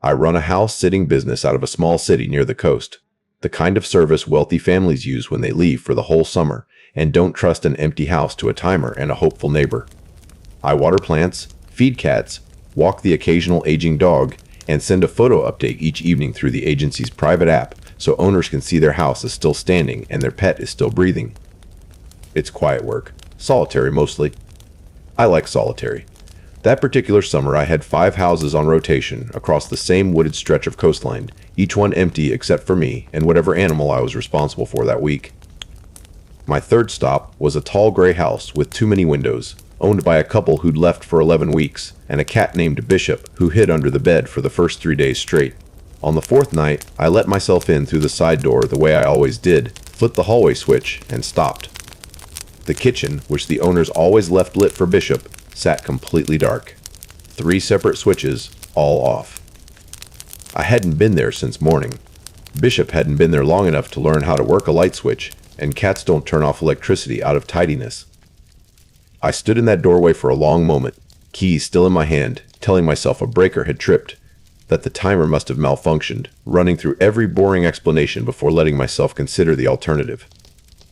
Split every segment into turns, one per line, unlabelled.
I run a house-sitting business out of a small city near the coast, the kind of service wealthy families use when they leave for the whole summer and don't trust an empty house to a timer and a hopeful neighbor. I water plants, feed cats, walk the occasional aging dog, and send a photo update each evening through the agency's private app so owners can see their house is still standing and their pet is still breathing. It's quiet work, solitary mostly. I like solitary. That particular summer I had 5 houses on rotation across the same wooded stretch of coastline, each one empty except for me and whatever animal I was responsible for that week. My third stop was a tall gray house with too many windows, owned by a couple who'd left for 11 weeks, and a cat named Bishop who hid under the bed for the first 3 days straight. On the 4th night, I let myself in through the side door the way I always did, flipped the hallway switch, and stopped. The kitchen, which the owners always left lit for Bishop, sat completely dark. 3 separate switches, all off. I hadn't been there since morning. Bishop hadn't been there long enough to learn how to work a light switch, and cats don't turn off electricity out of tidiness. I stood in that doorway for a long moment, keys still in my hand, telling myself a breaker had tripped, that the timer must have malfunctioned, running through every boring explanation before letting myself consider the alternative.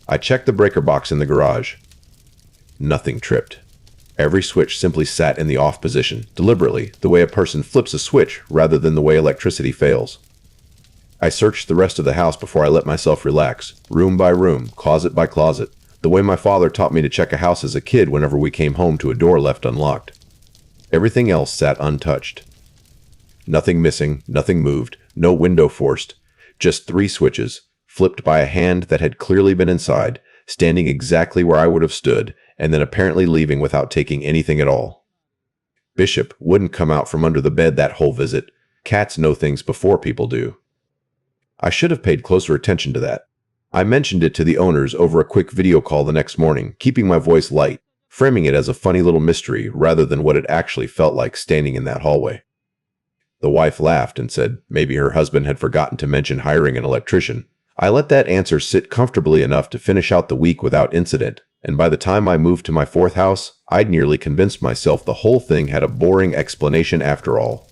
I checked the breaker box in the garage. Nothing tripped. Every switch simply sat in the off position, deliberately, the way a person flips a switch rather than the way electricity fails. I searched the rest of the house before I let myself relax, room by room, closet by closet, the way my father taught me to check a house as a kid whenever we came home to a door left unlocked. Everything else sat untouched. Nothing missing, nothing moved, no window forced, just 3 switches, flipped by a hand that had clearly been inside, standing exactly where I would have stood, and then apparently leaving without taking anything at all. Bishop wouldn't come out from under the bed that whole visit. Cats know things before people do. I should have paid closer attention to that. I mentioned it to the owners over a quick video call the next morning, keeping my voice light, framing it as a funny little mystery rather than what it actually felt like standing in that hallway. The wife laughed and said maybe her husband had forgotten to mention hiring an electrician. I let that answer sit comfortably enough to finish out the week without incident, and by the time I moved to my 4th house, I'd nearly convinced myself the whole thing had a boring explanation after all.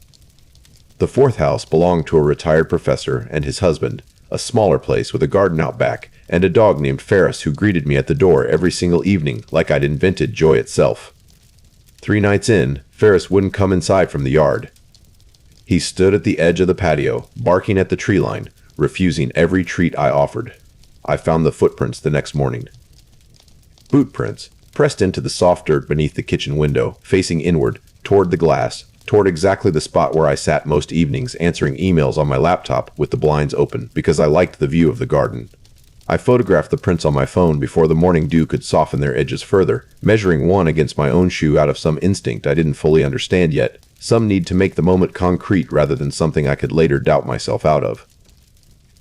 The 4th house belonged to a retired professor and his husband, a smaller place with a garden out back, and a dog named Ferris who greeted me at the door every single evening like I'd invented joy itself. 3 nights in, Ferris wouldn't come inside from the yard. He stood at the edge of the patio, barking at the tree line, refusing every treat I offered. I found the footprints the next morning. Boot prints, pressed into the soft dirt beneath the kitchen window, facing inward, toward the glass, toward exactly the spot where I sat most evenings answering emails on my laptop with the blinds open because I liked the view of the garden. I photographed the prints on my phone before the morning dew could soften their edges further, measuring one against my own shoe out of some instinct I didn't fully understand yet, some need to make the moment concrete rather than something I could later doubt myself out of.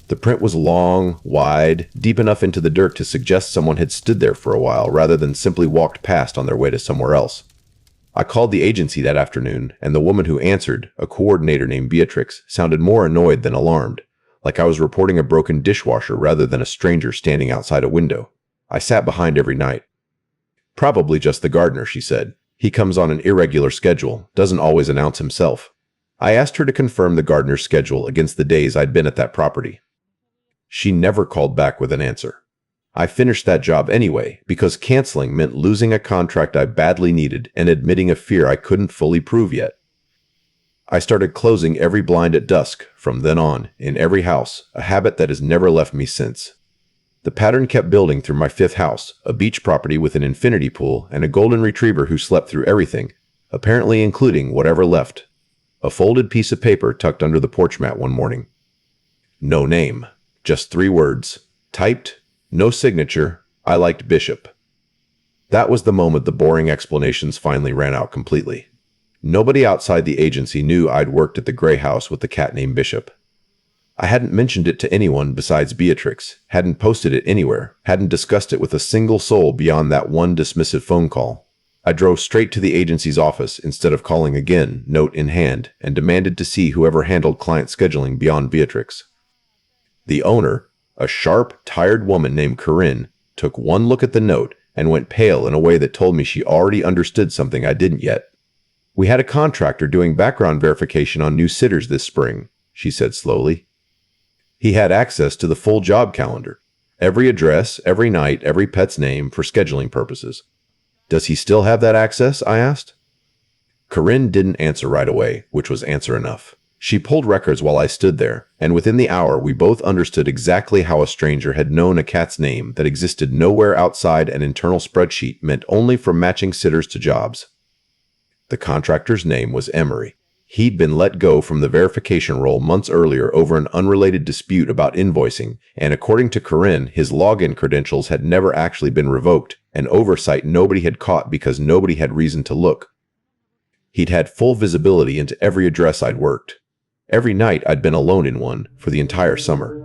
The print was long, wide, deep enough into the dirt to suggest someone had stood there for a while rather than simply walked past on their way to somewhere else. I called the agency that afternoon, and the woman who answered, a coordinator named Beatrix, sounded more annoyed than alarmed, like I was reporting a broken dishwasher rather than a stranger standing outside a window. I sat behind every night. Probably just the gardener, she said. He comes on an irregular schedule, doesn't always announce himself. I asked her to confirm the gardener's schedule against the days I'd been at that property. She never called back with an answer. I finished that job anyway, because canceling meant losing a contract I badly needed and admitting a fear I couldn't fully prove yet. I started closing every blind at dusk from then on, in every house, a habit that has never left me since. The pattern kept building through my 5th house, a beach property with an infinity pool and a golden retriever who slept through everything, apparently including whatever left. A folded piece of paper tucked under the porch mat one morning. No name, just 3 words, typed, no signature, I liked Bishop. That was the moment the boring explanations finally ran out completely. Nobody outside the agency knew I'd worked at the gray house with the cat named Bishop. I hadn't mentioned it to anyone besides Beatrix, hadn't posted it anywhere, hadn't discussed it with a single soul beyond that one dismissive phone call. I drove straight to the agency's office instead of calling again, note in hand, and demanded to see whoever handled client scheduling beyond Beatrix. The owner, a sharp, tired woman named Corinne, took one look at the note and went pale in a way that told me she already understood something I didn't yet. We had a contractor doing background verification on new sitters this spring, she said slowly. He had access to the full job calendar. Every address, every night, every pet's name for scheduling purposes. Does he still have that access? I asked. Corinne didn't answer right away, which was answer enough. She pulled records while I stood there, and within the hour we both understood exactly how a stranger had known a cat's name that existed nowhere outside an internal spreadsheet meant only for matching sitters to jobs. The contractor's name was Emery. He'd been let go from the verification role months earlier over an unrelated dispute about invoicing, and according to Corinne, his login credentials had never actually been revoked, an oversight nobody had caught because nobody had reason to look. He'd had full visibility into every address I'd worked. Every night I'd been alone in one for the entire summer.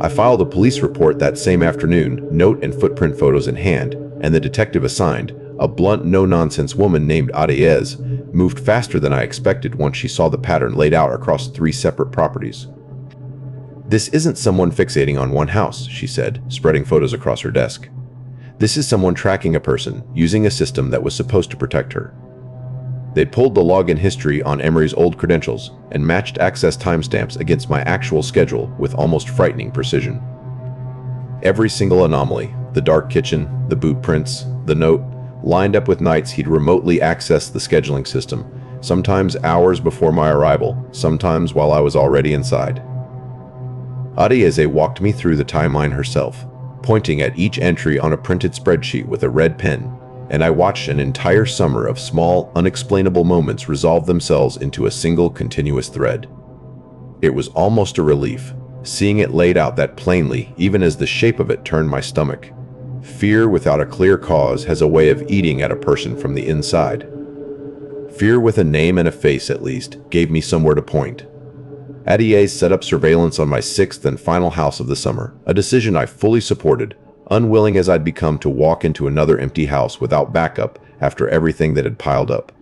I filed a police report that same afternoon, note and footprint photos in hand, and the detective assigned, a blunt, no-nonsense woman named Adiez, moved faster than I expected once she saw the pattern laid out across 3 separate properties. This isn't someone fixating on one house, she said, spreading photos across her desk. This is someone tracking a person, using a system that was supposed to protect her. They pulled the login history on Emery's old credentials and matched access timestamps against my actual schedule with almost frightening precision. Every single anomaly, the dark kitchen, the boot prints, the note, lined up with nights he'd remotely accessed the scheduling system, sometimes hours before my arrival, sometimes while I was already inside. Adieze walked me through the timeline herself, pointing at each entry on a printed spreadsheet with a red pen, and I watched an entire summer of small, unexplainable moments resolve themselves into a single continuous thread. It was almost a relief, seeing it laid out that plainly, even as the shape of it turned my stomach. Fear without a clear cause has a way of eating at a person from the inside. Fear with a name and a face, at least, gave me somewhere to point. Adiez set up surveillance on my 6th and final house of the summer, a decision I fully supported, unwilling as I'd become to walk into another empty house without backup after everything that had piled up.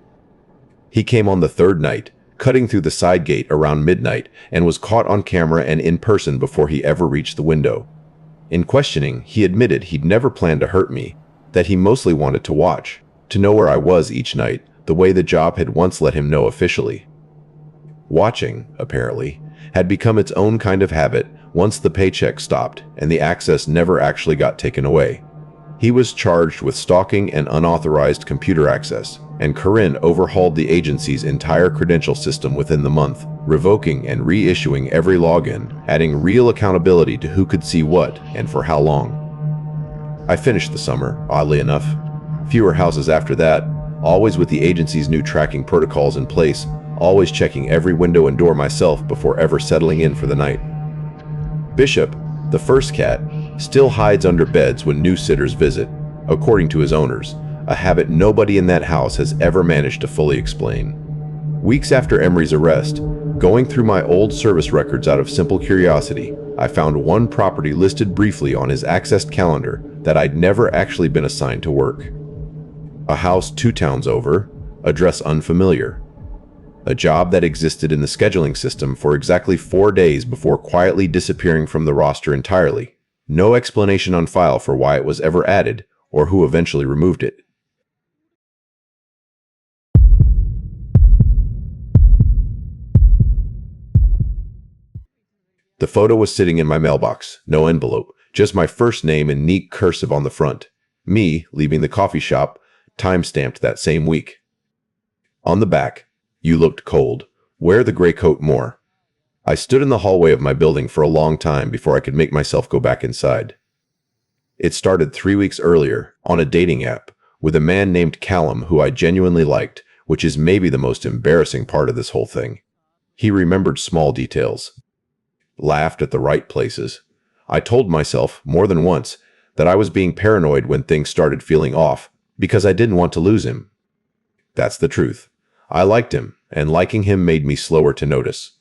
He came on the 3rd night, cutting through the side gate around midnight, and was caught on camera and in person before he ever reached the window. In questioning, he admitted he'd never planned to hurt me, that he mostly wanted to watch, to know where I was each night, the way the job had once let him know officially. Watching, apparently, had become its own kind of habit once the paycheck stopped and the access never actually got taken away. He was charged with stalking and unauthorized computer access, and Corinne overhauled the agency's entire credential system within the month, revoking and reissuing every login, adding real accountability to who could see what and for how long. I finished the summer, oddly enough. Fewer houses after that, always with the agency's new tracking protocols in place, always checking every window and door myself before ever settling in for the night. Bishop, the first cat, still hides under beds when new sitters visit, according to his owners, a habit nobody in that house has ever managed to fully explain. Weeks after Emery's arrest, going through my old service records out of simple curiosity, I found one property listed briefly on his accessed calendar that I'd never actually been assigned to work. A house 2 towns over, address unfamiliar. A job that existed in the scheduling system for exactly 4 days before quietly disappearing from the roster entirely. No explanation on file for why it was ever added or who eventually removed it. The photo was sitting in my mailbox, no envelope, just my first name in neat cursive on the front. Me leaving the coffee shop, time-stamped that same week. On the back, "You looked cold. Wear the gray coat more." I stood in the hallway of my building for a long time before I could make myself go back inside. It started 3 weeks earlier, on a dating app, with a man named Callum who I genuinely liked, which is maybe the most embarrassing part of this whole thing. He remembered small details. Laughed at the right places. I told myself, more than once, that I was being paranoid when things started feeling off, because I didn't want to lose him. That's the truth. I liked him, and liking him made me slower to notice.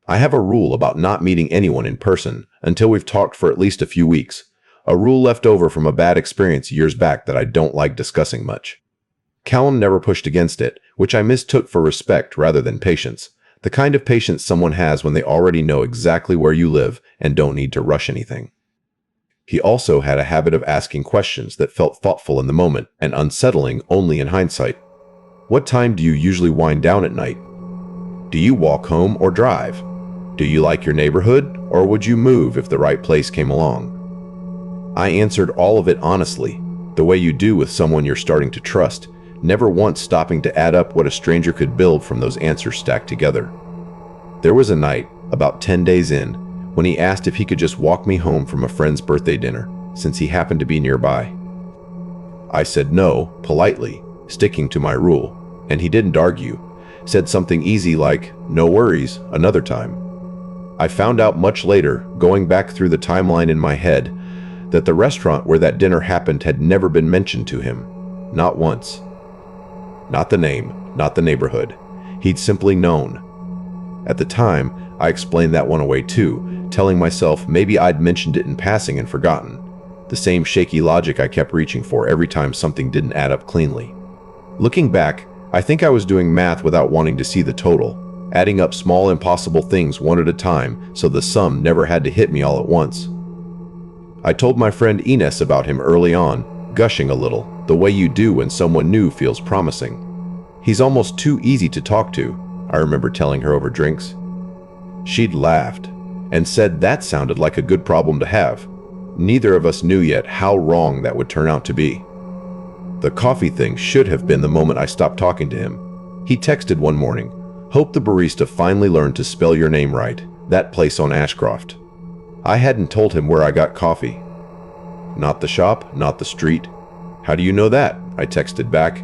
I have a rule about not meeting anyone in person until we've talked for at least a few weeks, a rule left over from a bad experience years back that I don't like discussing much. Callum never pushed against it, which I mistook for respect rather than patience, the kind of patience someone has when they already know exactly where you live and don't need to rush anything. He also had a habit of asking questions that felt thoughtful in the moment and unsettling only in hindsight. What time do you usually wind down at night? Do you walk home or drive? Do you like your neighborhood, or would you move if the right place came along? I answered all of it honestly, the way you do with someone you're starting to trust, never once stopping to add up what a stranger could build from those answers stacked together. There was a night, about 10 days in, when he asked if he could just walk me home from a friend's birthday dinner, since he happened to be nearby. I said no, politely, sticking to my rule, and he didn't argue, said something easy like, "No worries, another time." I found out much later, going back through the timeline in my head, that the restaurant where that dinner happened had never been mentioned to him, not once. Not the name, not the neighborhood. He'd simply known. At the time, I explained that one away too, telling myself maybe I'd mentioned it in passing and forgotten. The same shaky logic I kept reaching for every time something didn't add up cleanly. Looking back, I think I was doing math without wanting to see the total, adding up small impossible things one at a time so the sum never had to hit me all at once. I told my friend Ines about him early on, gushing a little, the way you do when someone new feels promising. "He's almost too easy to talk to," I remember telling her over drinks. She'd laughed and said that sounded like a good problem to have. Neither of us knew yet how wrong that would turn out to be. The coffee thing should have been the moment I stopped talking to him. He texted one morning, "Hope the barista finally learned to spell your name right, that place on Ashcroft." I hadn't told him where I got coffee. "Not the shop, not the street." "How do you know that?" I texted back.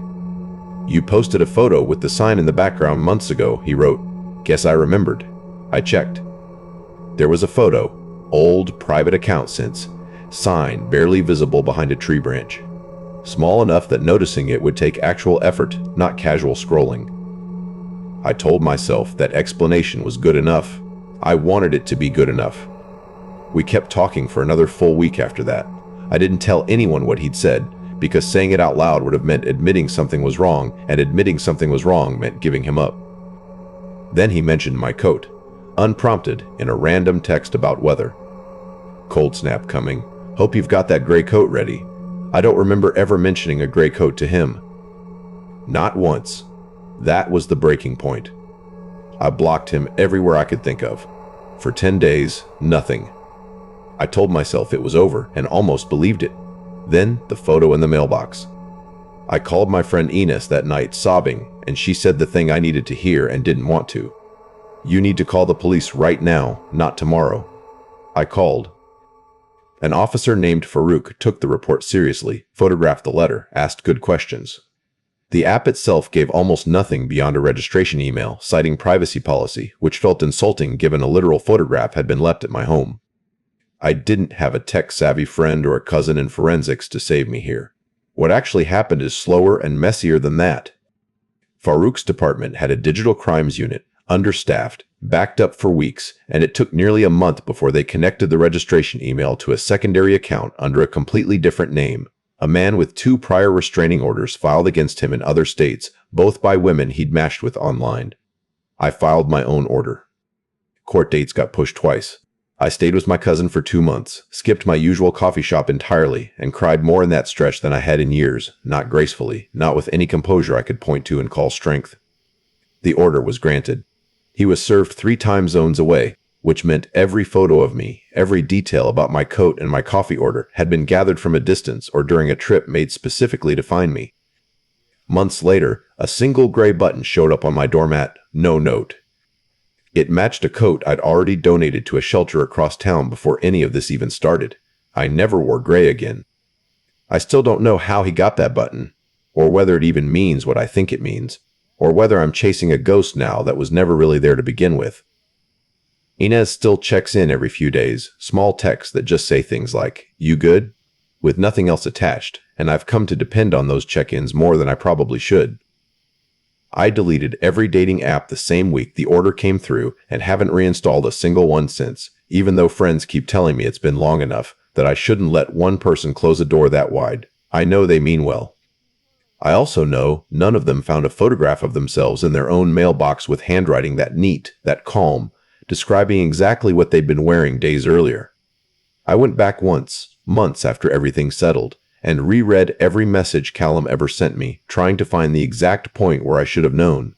"You posted a photo with the sign in the background months ago," he wrote. "Guess I remembered." I checked. There was a photo, old private account since, sign barely visible behind a tree branch. Small enough that noticing it would take actual effort, not casual scrolling. I told myself that explanation was good enough. I wanted it to be good enough. We kept talking for another full week after that. I didn't tell anyone what he'd said, because saying it out loud would have meant admitting something was wrong, and admitting something was wrong meant giving him up. Then he mentioned my coat, unprompted, in a random text about weather. "Cold snap coming. Hope you've got that gray coat ready." I don't remember ever mentioning a gray coat to him. Not once. That was the breaking point. I blocked him everywhere I could think of. For 10 days, nothing. I told myself it was over and almost believed it. Then the photo in the mailbox. I called my friend Ines that night sobbing, and she said the thing I needed to hear and didn't want to. "You need to call the police right now, not tomorrow." I called. An officer named Farouk took the report seriously, photographed the letter, asked good questions. The app itself gave almost nothing beyond a registration email citing privacy policy, which felt insulting given a literal photograph had been left at my home. I didn't have a tech-savvy friend or a cousin in forensics to save me here. What actually happened is slower and messier than that. Farouk's department had a digital crimes unit, understaffed, backed up for weeks, and it took nearly a month before they connected the registration email to a secondary account under a completely different name. A man with 2 prior restraining orders filed against him in other states, both by women he'd matched with online. I filed my own order. Court dates got pushed twice. I stayed with my cousin for 2 months, skipped my usual coffee shop entirely, and cried more in that stretch than I had in years, not gracefully, not with any composure I could point to and call strength. The order was granted. He was served 3 time zones away, which meant every photo of me, every detail about my coat and my coffee order had been gathered from a distance or during a trip made specifically to find me. Months later, a single gray button showed up on my doormat, "No note." It matched a coat I'd already donated to a shelter across town before any of this even started. I never wore gray again. I still don't know how he got that button, or whether it even means what I think it means, or whether I'm chasing a ghost now that was never really there to begin with. Inez still checks in every few days, small texts that just say things like, "You good?" with nothing else attached, and I've come to depend on those check-ins more than I probably should. I deleted every dating app the same week the order came through and haven't reinstalled a single one since, even though friends keep telling me it's been long enough that I shouldn't let one person close a door that wide. I know they mean well. I also know none of them found a photograph of themselves in their own mailbox with handwriting that neat, that calm, describing exactly what they'd been wearing days earlier. I went back once, months after everything settled, and reread every message Callum ever sent me, trying to find the exact point where I should have known.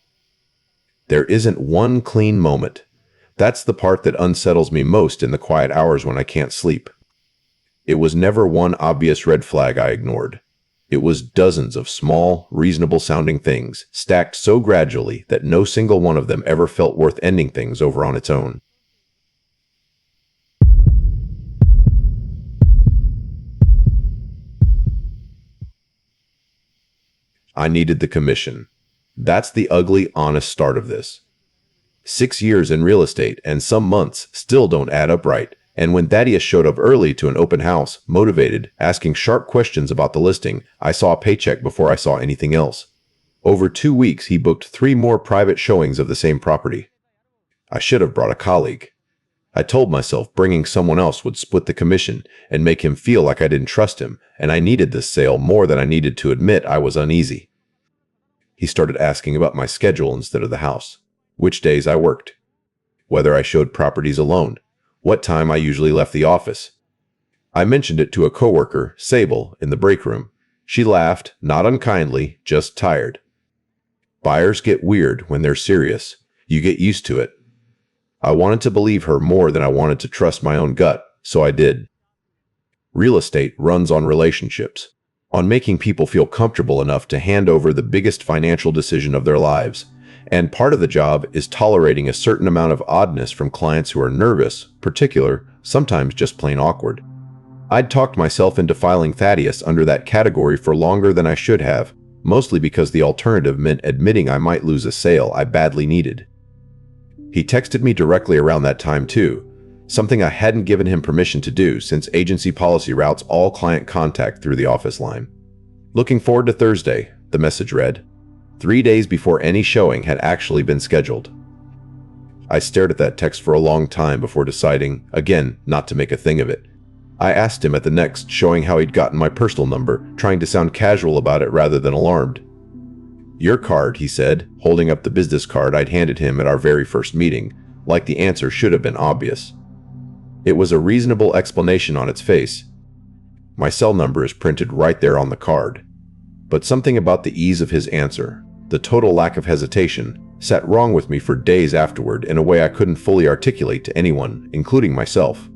There isn't one clean moment. That's the part that unsettles me most in the quiet hours when I can't sleep. It was never one obvious red flag I ignored. It was dozens of small, reasonable-sounding things, stacked so gradually that no single one of them ever felt worth ending things over on its own. I needed the commission. That's the ugly, honest start of this. 6 years in real estate and some months still don't add up right. And when Thaddeus showed up early to an open house, motivated, asking sharp questions about the listing, I saw a paycheck before I saw anything else. Over 2 weeks, he booked 3 more private showings of the same property. I should have brought a colleague. I told myself bringing someone else would split the commission and make him feel like I didn't trust him, and I needed this sale more than I needed to admit I was uneasy. He started asking about my schedule instead of the house, which days I worked, whether I showed properties alone, what time I usually left the office. I mentioned it to a coworker, Sable, in the break room. She laughed, not unkindly, just tired. Buyers get weird when they're serious. You get used to it. I wanted to believe her more than I wanted to trust my own gut, so I did. Real estate runs on relationships, on making people feel comfortable enough to hand over the biggest financial decision of their lives. And part of the job is tolerating a certain amount of oddness from clients who are nervous, particular, sometimes just plain awkward. I'd talked myself into filing Thaddeus under that category for longer than I should have, mostly because the alternative meant admitting I might lose a sale I badly needed. He texted me directly around that time too, something I hadn't given him permission to do since agency policy routes all client contact through the office line. "Looking forward to Thursday," the message read. 3 days before any showing had actually been scheduled. I stared at that text for a long time before deciding, again, not to make a thing of it. I asked him at the next showing how he'd gotten my personal number, trying to sound casual about it rather than alarmed. "Your card," he said, holding up the business card I'd handed him at our very first meeting, like the answer should have been obvious. It was a reasonable explanation on its face. My cell number is printed right there on the card. But something about the ease of his answer, the total lack of hesitation, sat wrong with me for days afterward in a way I couldn't fully articulate to anyone, including myself.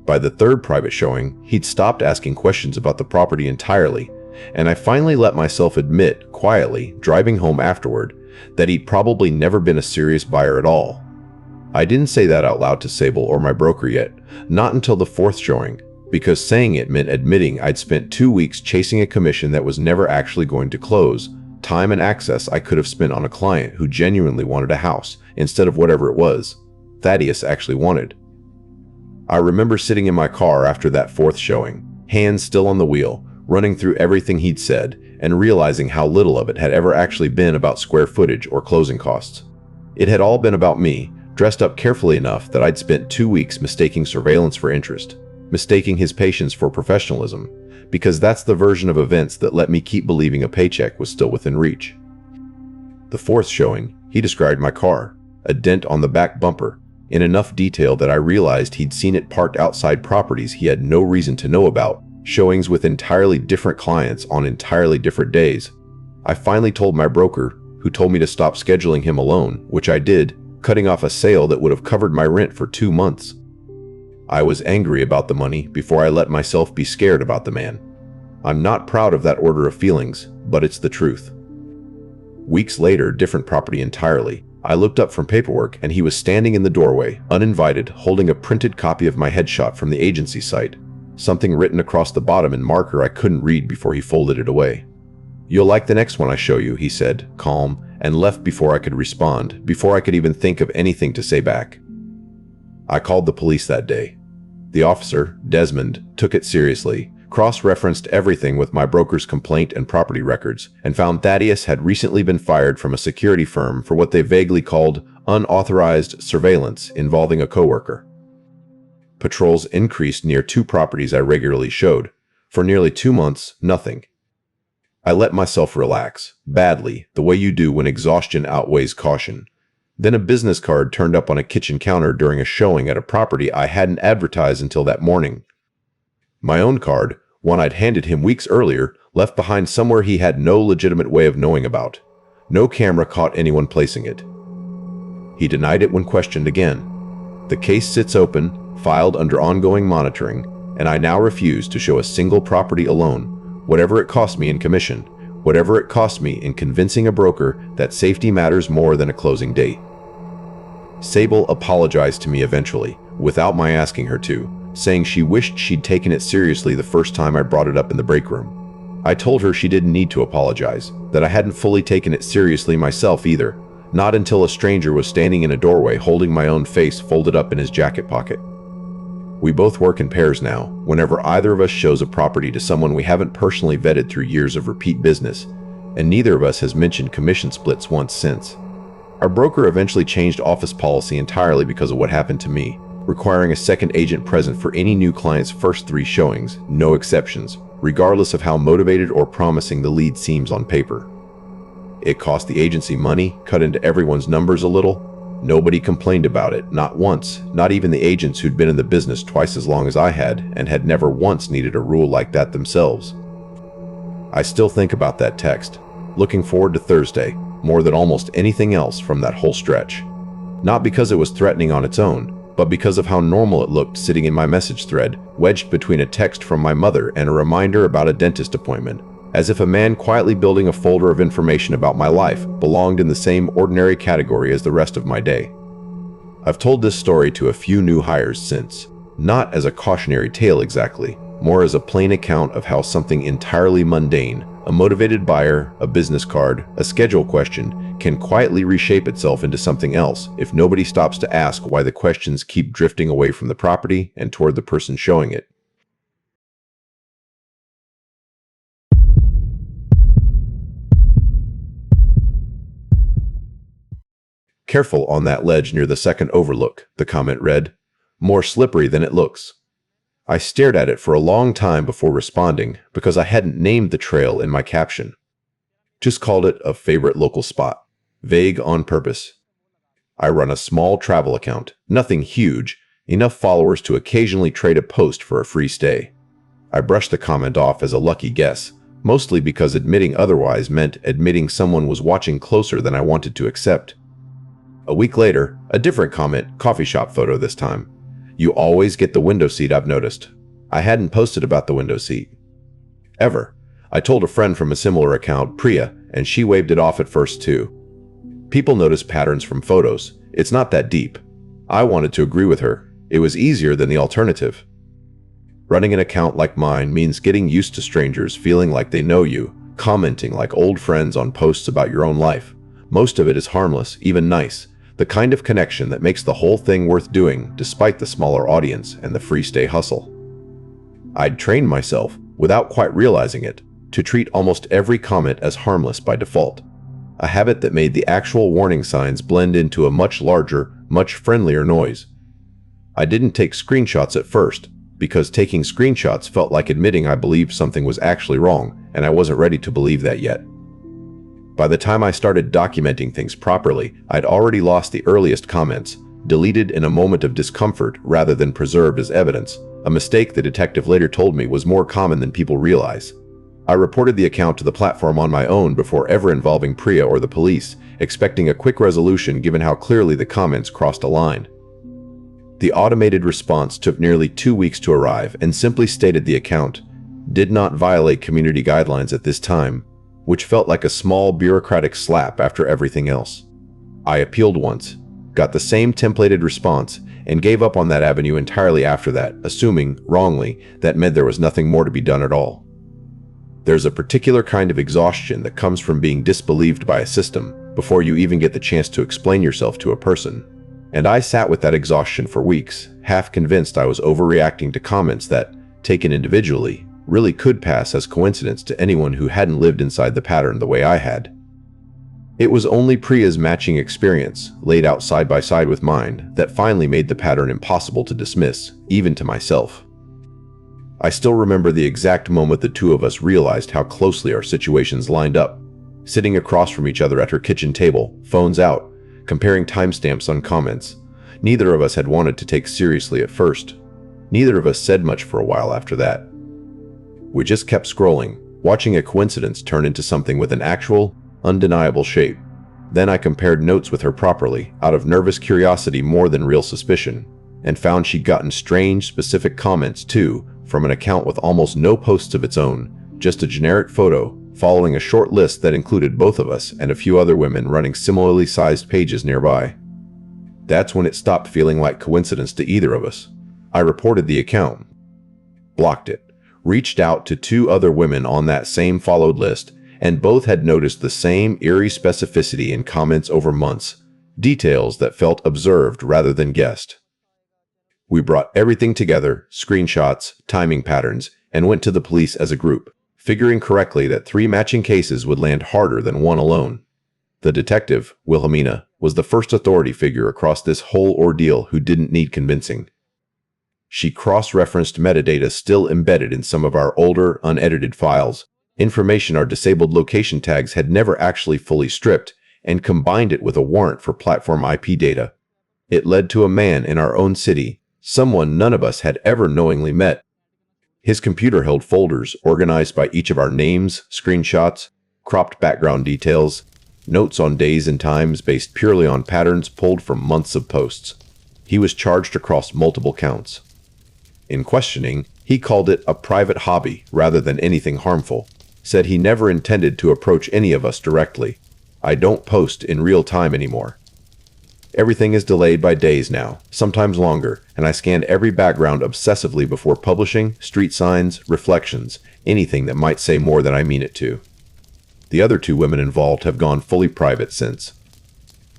By the third private showing, he'd stopped asking questions about the property entirely, and I finally let myself admit, quietly, driving home afterward, that he'd probably never been a serious buyer at all. I didn't say that out loud to Sable or my broker yet, not until the 4th showing, because saying it meant admitting I'd spent 2 weeks chasing a commission that was never actually going to close, time and access I could have spent on a client who genuinely wanted a house instead of whatever it was Thaddeus actually wanted. I remember sitting in my car after that 4th showing, hands still on the wheel, running through everything he'd said and realizing how little of it had ever actually been about square footage or closing costs. It had all been about me, dressed up carefully enough that I'd spent 2 weeks mistaking surveillance for interest, mistaking his patience for professionalism, because that's the version of events that let me keep believing a paycheck was still within reach. The 4th showing, he described my car, a dent on the back bumper, in enough detail that I realized he'd seen it parked outside properties he had no reason to know about, showings with entirely different clients on entirely different days. I finally told my broker, who told me to stop scheduling him alone, which I did, cutting off a sale that would have covered my rent for 2 months. I was angry about the money before I let myself be scared about the man. I'm not proud of that order of feelings, but it's the truth. Weeks later, different property entirely, I looked up from paperwork and he was standing in the doorway, uninvited, holding a printed copy of my headshot from the agency site, something written across the bottom in marker I couldn't read before he folded it away. "You'll like the next one I show you," he said, calm, and left before I could respond, before I could even think of anything to say back. I called the police that day. The officer, Desmond, took it seriously, cross-referenced everything with my broker's complaint and property records, and found Thaddeus had recently been fired from a security firm for what they vaguely called unauthorized surveillance involving a coworker. Patrols increased near 2 properties I regularly showed. For nearly 2 months, nothing. I let myself relax, badly, the way you do when exhaustion outweighs caution. Then a business card turned up on a kitchen counter during a showing at a property I hadn't advertised until that morning. My own card, one I'd handed him weeks earlier, left behind somewhere he had no legitimate way of knowing about. No camera caught anyone placing it. He denied it when questioned again. The case sits open, filed under ongoing monitoring, and I now refuse to show a single property alone, whatever it costs me in commission, whatever it costs me in convincing a broker that safety matters more than a closing date. Sable apologized to me eventually, without my asking her to, saying she wished she'd taken it seriously the first time I brought it up in the break room. I told her she didn't need to apologize, that I hadn't fully taken it seriously myself either, not until a stranger was standing in a doorway holding my own face folded up in his jacket pocket. We both work in pairs now. Whenever either of us shows a property to someone we haven't personally vetted through years of repeat business, and neither of us has mentioned commission splits once since. Our broker eventually changed office policy entirely because of what happened to me, requiring a second agent present for any new client's first 3 showings, no exceptions, regardless of how motivated or promising the lead seems on paper. It cost the agency money, cut into everyone's numbers a little. Nobody complained about it, not once, not even the agents who'd been in the business twice as long as I had and had never once needed a rule like that themselves. I still think about that text, looking forward to Thursday, more than almost anything else from that whole stretch. Not because it was threatening on its own, but because of how normal it looked sitting in my message thread, wedged between a text from my mother and a reminder about a dentist appointment, as if a man quietly building a folder of information about my life belonged in the same ordinary category as the rest of my day. I've told this story to a few new hires since, not as a cautionary tale exactly, more as a plain account of how something entirely mundane, a motivated buyer, a business card, a schedule question, can quietly reshape itself into something else if nobody stops to ask why the questions keep drifting away from the property and toward the person showing it. "Careful on that ledge near the second overlook," the comment read. "More slippery than it looks." I stared at it for a long time before responding because I hadn't named the trail in my caption. Just called it a favorite local spot, vague on purpose. I run a small travel account, nothing huge, enough followers to occasionally trade a post for a free stay. I brushed the comment off as a lucky guess, mostly because admitting otherwise meant admitting someone was watching closer than I wanted to accept. A week later, a different comment, coffee shop photo this time. "You always get the window seat, I've noticed." I hadn't posted about the window seat. Ever. I told a friend from a similar account, Priya, and she waved it off at first too. People notice patterns from photos. It's not that deep. I wanted to agree with her. It was easier than the alternative. Running an account like mine means getting used to strangers feeling like they know you, commenting like old friends on posts about your own life. Most of it is harmless, even nice. The kind of connection that makes the whole thing worth doing despite the smaller audience and the free stay hustle. I'd trained myself, without quite realizing it, to treat almost every comment as harmless by default. A habit that made the actual warning signs blend into a much larger, much friendlier noise. I didn't take screenshots at first, because taking screenshots felt like admitting I believed something was actually wrong, and I wasn't ready to believe that yet. By the time I started documenting things properly, I'd already lost the earliest comments, deleted in a moment of discomfort rather than preserved as evidence, a mistake the detective later told me was more common than people realize. I reported the account to the platform on my own before ever involving Priya or the police, expecting a quick resolution given how clearly the comments crossed a line. The automated response took nearly 2 weeks to arrive and simply stated the account did not violate community guidelines at this time, which felt like a small bureaucratic slap after everything else. I appealed once, got the same templated response, and gave up on that avenue entirely after that, assuming, wrongly, that meant there was nothing more to be done at all. There's a particular kind of exhaustion that comes from being disbelieved by a system before you even get the chance to explain yourself to a person. And I sat with that exhaustion for weeks, half convinced I was overreacting to comments that, taken individually, really could pass as coincidence to anyone who hadn't lived inside the pattern the way I had. It was only Priya's matching experience, laid out side by side with mine, that finally made the pattern impossible to dismiss, even to myself. I still remember the exact moment the two of us realized how closely our situations lined up, sitting across from each other at her kitchen table, phones out, comparing timestamps on comments. Neither of us had wanted to take seriously at first. Neither of us said much for a while after that. We just kept scrolling, watching a coincidence turn into something with an actual, undeniable shape. Then I compared notes with her properly, out of nervous curiosity more than real suspicion, and found she'd gotten strange, specific comments too, from an account with almost no posts of its own, just a generic photo, following a short list that included both of us and a few other women running similarly sized pages nearby. That's when it stopped feeling like coincidence to either of us. I reported the account, blocked it, reached out to two other women on that same followed list, and both had noticed the same eerie specificity in comments over months, details that felt observed rather than guessed. We brought everything together, screenshots, timing patterns, and went to the police as a group, figuring correctly that 3 matching cases would land harder than one alone. The detective, Wilhelmina, was the first authority figure across this whole ordeal who didn't need convincing. She cross-referenced metadata still embedded in some of our older, unedited files, information our disabled location tags had never actually fully stripped, and combined it with a warrant for platform IP data. It led to a man in our own city, someone none of us had ever knowingly met. His computer held folders organized by each of our names, screenshots, cropped background details, notes on days and times based purely on patterns pulled from months of posts. He was charged across multiple counts. In questioning, he called it a private hobby rather than anything harmful, said he never intended to approach any of us directly. I don't post in real time anymore. Everything is delayed by days now, sometimes longer, and I scanned every background obsessively before publishing, street signs, reflections, anything that might say more than I mean it to. The other 2 women involved have gone fully private since.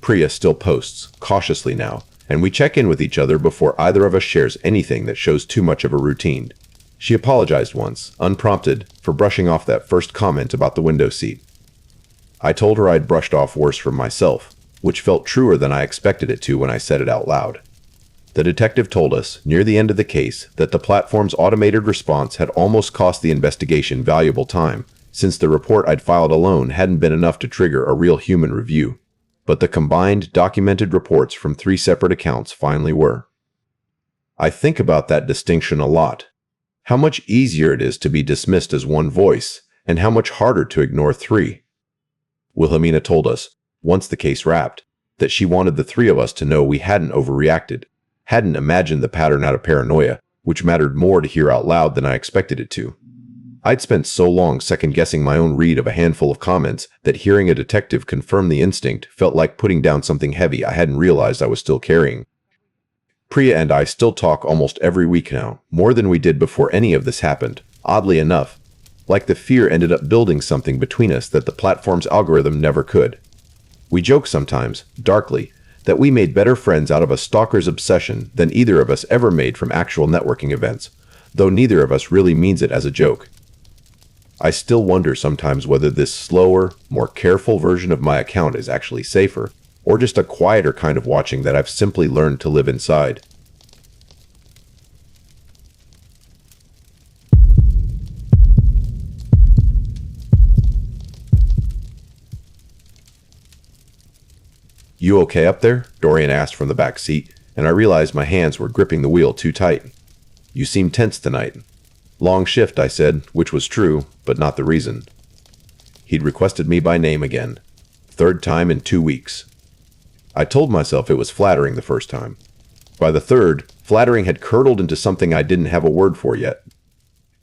Priya still posts, cautiously now, and we check in with each other before either of us shares anything that shows too much of a routine. She apologized once, unprompted, for brushing off that first comment about the window seat. I told her I'd brushed off worse from myself, which felt truer than I expected it to when I said it out loud. The detective told us, near the end of the case, that the platform's automated response had almost cost the investigation valuable time, since the report I'd filed alone hadn't been enough to trigger a real human review. But the combined, documented reports from 3 separate accounts finally were. I think about that distinction a lot. How much easier it is to be dismissed as one voice, and how much harder to ignore 3. Wilhelmina told us, once the case wrapped, that she wanted the 3 of us to know we hadn't overreacted, hadn't imagined the pattern out of paranoia, which mattered more to hear out loud than I expected it to. I'd spent so long second-guessing my own read of a handful of comments that hearing a detective confirm the instinct felt like putting down something heavy I hadn't realized I was still carrying. Priya and I still talk almost every week now, more than we did before any of this happened, oddly enough. Like the fear ended up building something between us that the platform's algorithm never could. We joke sometimes, darkly, that we made better friends out of a stalker's obsession than either of us ever made from actual networking events, though neither of us really means it as a joke. I still wonder sometimes whether this slower, more careful version of my account is actually safer, or just a quieter kind of watching that I've simply learned to live inside. "You okay up there?" Dorian asked from the back seat, and I realized my hands were gripping the wheel too tight. "You seem tense tonight." "Long shift," I said, which was true, but not the reason. He'd requested me by name again. 3rd time in 2 weeks. I told myself it was flattering the first time. By the 3rd, flattering had curdled into something I didn't have a word for yet.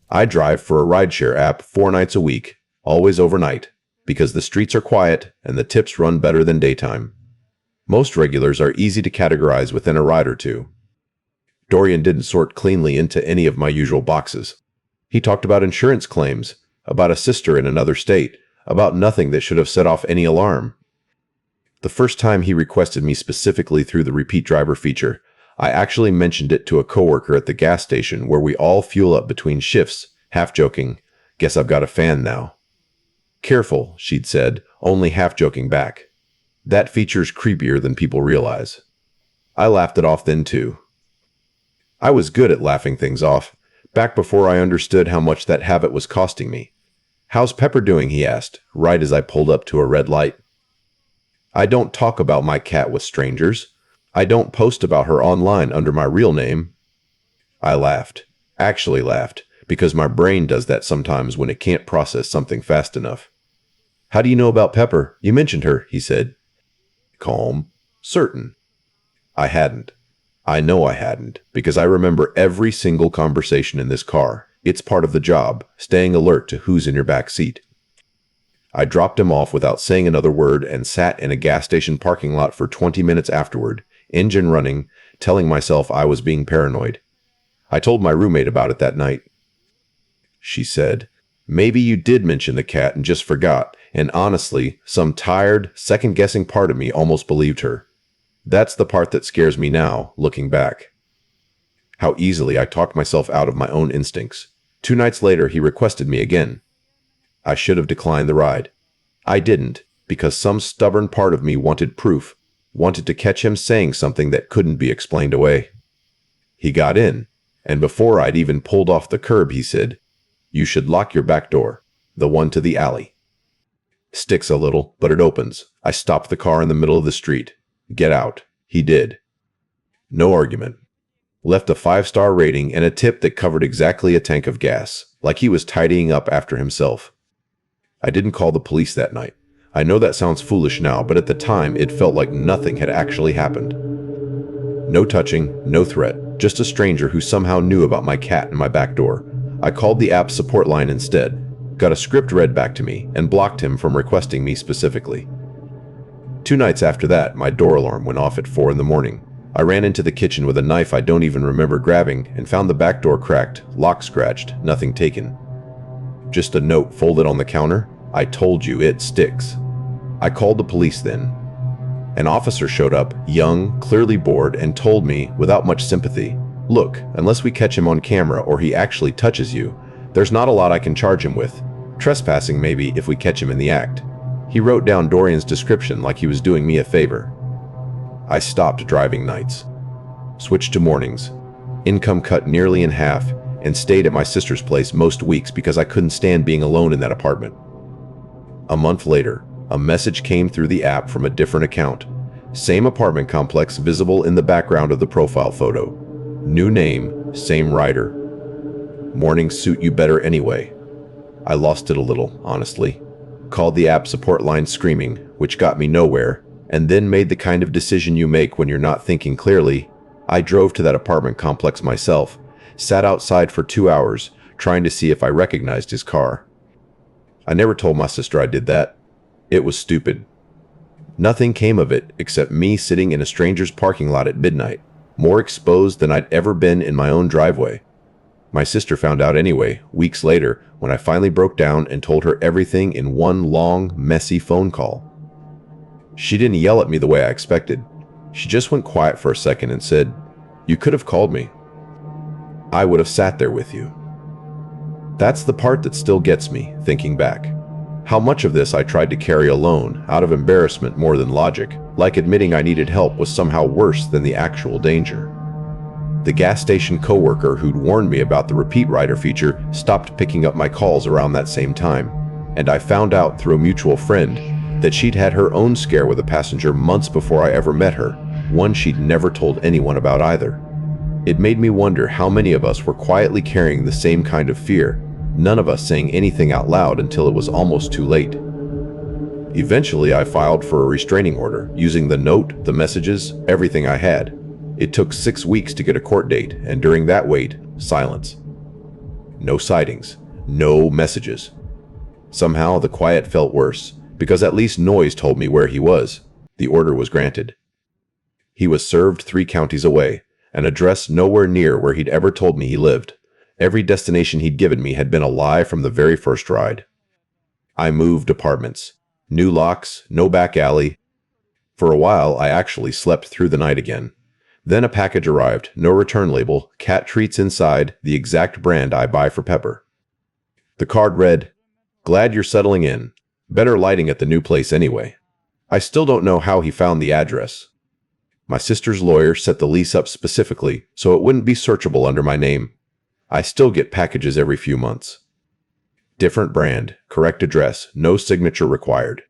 I drive for a rideshare app 4 nights a week, always overnight, because the streets are quiet and the tips run better than daytime. Most regulars are easy to categorize within a ride or two. Dorian didn't sort cleanly into any of my usual boxes. He talked about insurance claims, about a sister in another state, about nothing that should have set off any alarm. The first time he requested me specifically through the repeat driver feature, I actually mentioned it to a coworker at the gas station where we all fuel up between shifts, half joking, "Guess I've got a fan now." "Careful," she'd said, only half joking back. That feature's creepier than people realize. I laughed it off then too. I was good at laughing things off, back before I understood how much that habit was costing me. "How's Pepper doing?" he asked, right as I pulled up to a red light. I don't talk about my cat with strangers. I don't post about her online under my real name. I laughed, actually laughed, because my brain does that sometimes when it can't process something fast enough. How do you know about Pepper? You mentioned her, he said. Calm. Certain. I hadn't. I know I hadn't, because I remember every single conversation in this car. It's part of the job, staying alert to who's in your back seat. I dropped him off without saying another word and sat in a gas station parking lot for 20 minutes afterward, engine running, telling myself I was being paranoid. I told my roommate about it that night. She said, "Maybe you did mention the cat and just forgot," and honestly, some tired, second-guessing part of me almost believed her. That's the part that scares me now, looking back. How easily I talked myself out of my own instincts. 2 nights later, he requested me again. I should have declined the ride. I didn't, because some stubborn part of me wanted proof, wanted to catch him saying something that couldn't be explained away. He got in, and before I'd even pulled off the curb, he said, "You should lock your back door, the one to the alley." Sticks a little, but it opens. I stopped the car in the middle of the street. "Get out." He did. No argument. Left a 5-star rating and a tip that covered exactly a tank of gas, like he was tidying up after himself. I didn't call the police that night. I know that sounds foolish now, but at the time it felt like nothing had actually happened. No touching, no threat, just a stranger who somehow knew about my cat and my back door. I called the app's support line instead, got a script read back to me, and blocked him from requesting me specifically. 2 nights after that, my door alarm went off at 4 in the morning. I ran into the kitchen with a knife I don't even remember grabbing and found the back door cracked, lock scratched, nothing taken. Just a note folded on the counter. "I told you it sticks." I called the police then. An officer showed up, young, clearly bored, and told me, without much sympathy, "Look, unless we catch him on camera or he actually touches you, there's not a lot I can charge him with. Trespassing maybe if we catch him in the act." He wrote down Dorian's description like he was doing me a favor. I stopped driving nights. Switched to mornings. Income cut nearly in half, and stayed at my sister's place most weeks because I couldn't stand being alone in that apartment. A month later, a message came through the app from a different account. Same apartment complex visible in the background of the profile photo. New name, same writer. "Mornings suit you better anyway." I lost it a little, honestly. Called the app support line screaming, which got me nowhere, and then made the kind of decision you make when you're not thinking clearly. I drove to that apartment complex myself, sat outside for 2 hours, trying to see if I recognized his car. I never told my sister I did that. It was stupid. Nothing came of it except me sitting in a stranger's parking lot at midnight, more exposed than I'd ever been in my own driveway. My sister found out anyway, weeks later, when I finally broke down and told her everything in one long, messy phone call. She didn't yell at me the way I expected. She just went quiet for a second and said, "You could have called me. I would have sat there with you." That's the part that still gets me, thinking back. How much of this I tried to carry alone, out of embarrassment more than logic, like admitting I needed help was somehow worse than the actual danger. The gas station coworker who'd warned me about the repeat rider feature stopped picking up my calls around that same time, and I found out through a mutual friend that she'd had her own scare with a passenger months before I ever met her, one she'd never told anyone about either. It made me wonder how many of us were quietly carrying the same kind of fear, none of us saying anything out loud until it was almost too late. Eventually, I filed for a restraining order, using the note, the messages, everything I had. It took 6 weeks to get a court date, and during that wait, silence. No sightings, no messages. Somehow, the quiet felt worse, because at least noise told me where he was. The order was granted. He was served 3 counties away, an address nowhere near where he'd ever told me he lived. Every destination he'd given me had been a lie from the very first ride. I moved apartments. New locks, no back alley. For a while, I actually slept through the night again. Then a package arrived, no return label, cat treats inside, the exact brand I buy for Pepper. The card read, "Glad you're settling in. Better lighting at the new place anyway." I still don't know how he found the address. My sister's lawyer set the lease up specifically so it wouldn't be searchable under my name. I still get packages every few months. Different brand, correct address, no signature required.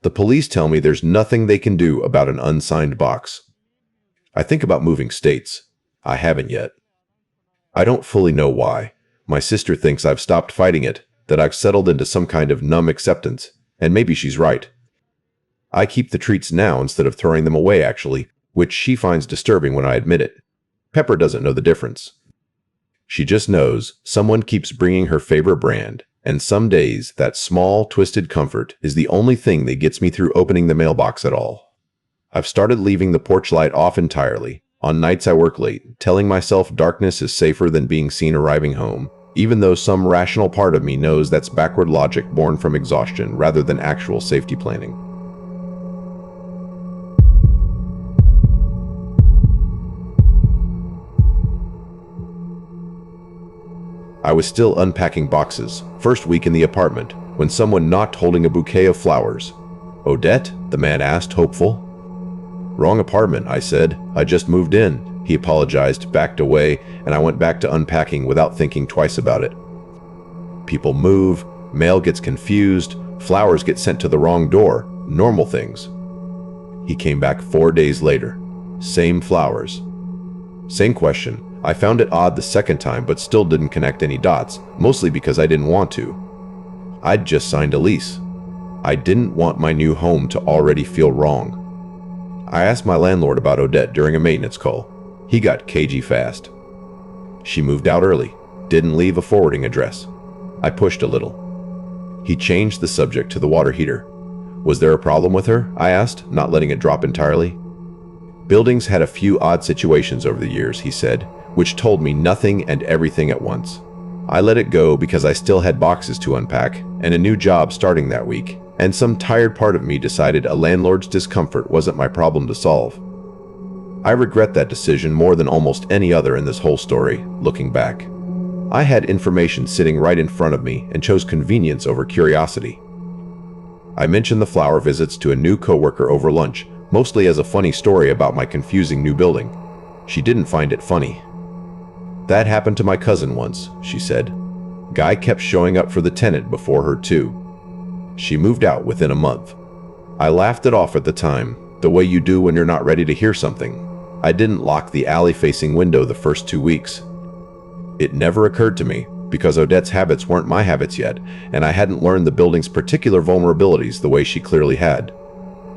The police tell me there's nothing they can do about an unsigned box. I think about moving states. I haven't yet. I don't fully know why. My sister thinks I've stopped fighting it, that I've settled into some kind of numb acceptance, and maybe she's right. I keep the treats now instead of throwing them away, actually, which she finds disturbing when I admit it. Pepper doesn't know the difference. She just knows someone keeps bringing her favorite brand, and some days that small, twisted comfort is the only thing that gets me through opening the mailbox at all. I've started leaving the porch light off entirely, on nights I work late, telling myself darkness is safer than being seen arriving home, even though some rational part of me knows that's backward logic born from exhaustion rather than actual safety planning. I was still unpacking boxes, first week in the apartment, when someone knocked holding a bouquet of flowers. "Odette?" the man asked, hopeful. "Wrong apartment," I said. "I just moved in." He apologized, backed away, and I went back to unpacking without thinking twice about it. People move, mail gets confused, flowers get sent to the wrong door, normal things. He came back 4 days later. Same flowers. Same question. I found it odd the second time, but still didn't connect any dots, mostly because I didn't want to. I'd just signed a lease. I didn't want my new home to already feel wrong. I asked my landlord about Odette during a maintenance call. He got cagey fast. She moved out early, didn't leave a forwarding address. I pushed a little. He changed the subject to the water heater. Was there a problem with her? I asked, not letting it drop entirely. Buildings had a few odd situations over the years, he said, which told me nothing and everything at once. I let it go because I still had boxes to unpack and a new job starting that week, and some tired part of me decided a landlord's discomfort wasn't my problem to solve. I regret that decision more than almost any other in this whole story, looking back. I had information sitting right in front of me and chose convenience over curiosity. I mentioned the flower visits to a new coworker over lunch, mostly as a funny story about my confusing new building. She didn't find it funny. "That happened to my cousin once," she said. "Guy kept showing up for the tenant before her too. She moved out within a month." I laughed it off at the time, the way you do when you're not ready to hear something. I didn't lock the alley-facing window the first 2 weeks. It never occurred to me, because Odette's habits weren't my habits yet, and I hadn't learned the building's particular vulnerabilities the way she clearly had.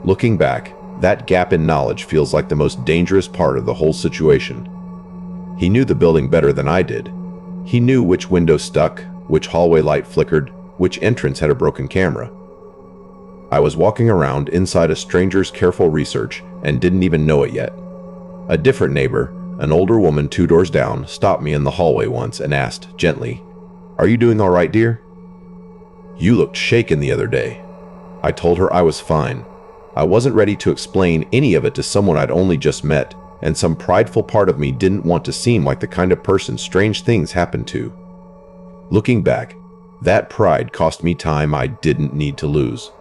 Looking back, that gap in knowledge feels like the most dangerous part of the whole situation. He knew the building better than I did. He knew which window stuck, which hallway light flickered, which entrance had a broken camera. I was walking around inside a stranger's careful research and didn't even know it yet. A different neighbor, an older woman 2 doors down, stopped me in the hallway once and asked, gently, "Are you doing all right, dear?" "You looked shaken the other day." I told her I was fine. I wasn't ready to explain any of it to someone I'd only just met, and some prideful part of me didn't want to seem like the kind of person strange things happened to. Looking back, that pride cost me time I didn't need to lose.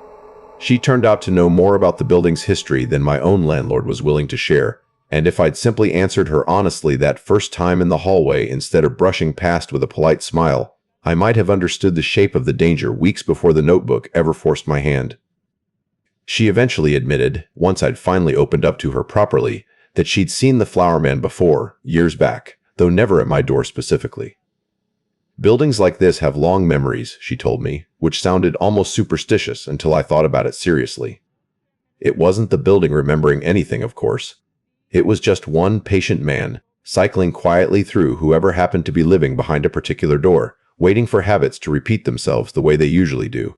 She turned out to know more about the building's history than my own landlord was willing to share, and if I'd simply answered her honestly that first time in the hallway instead of brushing past with a polite smile, I might have understood the shape of the danger weeks before the notebook ever forced my hand. She eventually admitted, once I'd finally opened up to her properly, that she'd seen the flower man before, years back, though never at my door specifically. Buildings like this have long memories, she told me, which sounded almost superstitious until I thought about it seriously. It wasn't the building remembering anything, of course. It was just one patient man, cycling quietly through whoever happened to be living behind a particular door, waiting for habits to repeat themselves the way they usually do.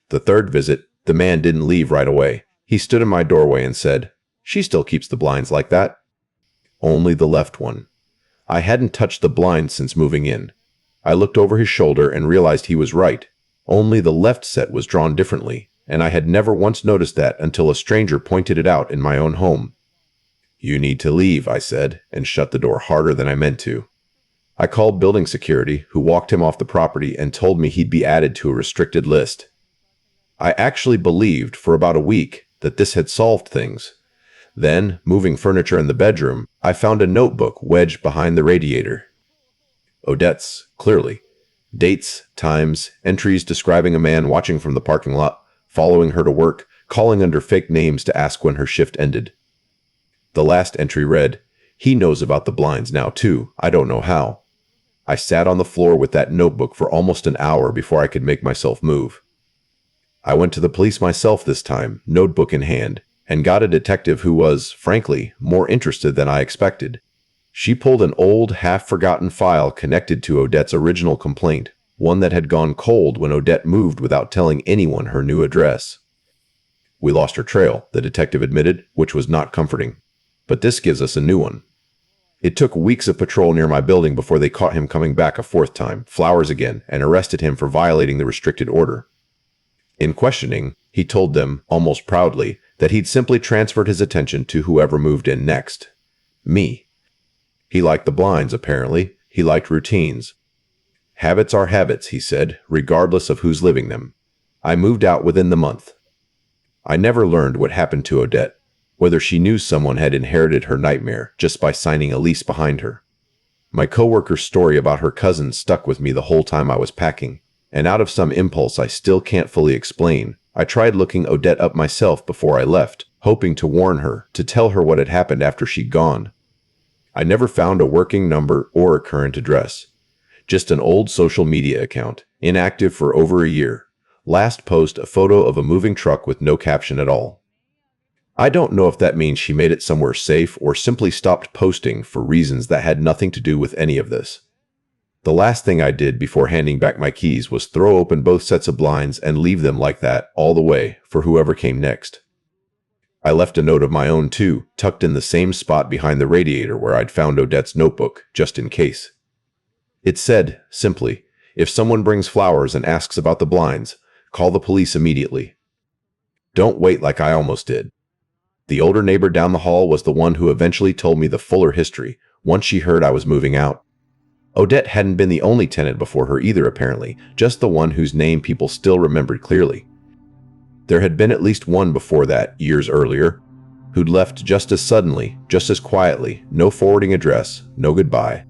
The third visit, the man didn't leave right away. He stood in my doorway and said, "She still keeps the blinds like that." Only the left one. I hadn't touched the blinds since moving in. I looked over his shoulder and realized he was right. Only the left set was drawn differently, and I had never once noticed that until a stranger pointed it out in my own home. "You need to leave," I said, and shut the door harder than I meant to. I called building security, who walked him off the property and told me he'd be added to a restricted list. I actually believed for about a week that this had solved things. Then, moving furniture in the bedroom, I found a notebook wedged behind the radiator. Odette's, clearly. Dates, times, entries describing a man watching from the parking lot, following her to work, calling under fake names to ask when her shift ended. The last entry read, "He knows about the blinds now too, I don't know how." I sat on the floor with that notebook for almost an hour before I could make myself move. I went to the police myself this time, notebook in hand, and got a detective who was, frankly, more interested than I expected. She pulled an old, half-forgotten file connected to Odette's original complaint, one that had gone cold when Odette moved without telling anyone her new address. We lost her trail, the detective admitted, which was not comforting. But this gives us a new one. It took weeks of patrol near my building before they caught him coming back a fourth time, flowers again, and arrested him for violating the restricted order. In questioning, he told them, almost proudly, that he'd simply transferred his attention to whoever moved in next. Me. He liked the blinds, apparently. He liked routines. Habits are habits, he said, regardless of who's living them. I moved out within the month. I never learned what happened to Odette, whether she knew someone had inherited her nightmare just by signing a lease behind her. My coworker's story about her cousin stuck with me the whole time I was packing, and out of some impulse I still can't fully explain, I tried looking Odette up myself before I left, hoping to warn her, to tell her what had happened after she'd gone. I never found a working number or a current address. Just an old social media account, inactive for over a year. Last post a photo of a moving truck with no caption at all. I don't know if that means she made it somewhere safe or simply stopped posting for reasons that had nothing to do with any of this. The last thing I did before handing back my keys was throw open both sets of blinds and leave them like that all the way for whoever came next. I left a note of my own too, tucked in the same spot behind the radiator where I'd found Odette's notebook, just in case. It said, simply, if someone brings flowers and asks about the blinds, call the police immediately. Don't wait like I almost did. The older neighbor down the hall was the one who eventually told me the fuller history, once she heard I was moving out. Odette hadn't been the only tenant before her either, apparently, just the one whose name people still remembered clearly. There had been at least one before that, years earlier, who'd left just as suddenly, just as quietly, no forwarding address, no goodbye.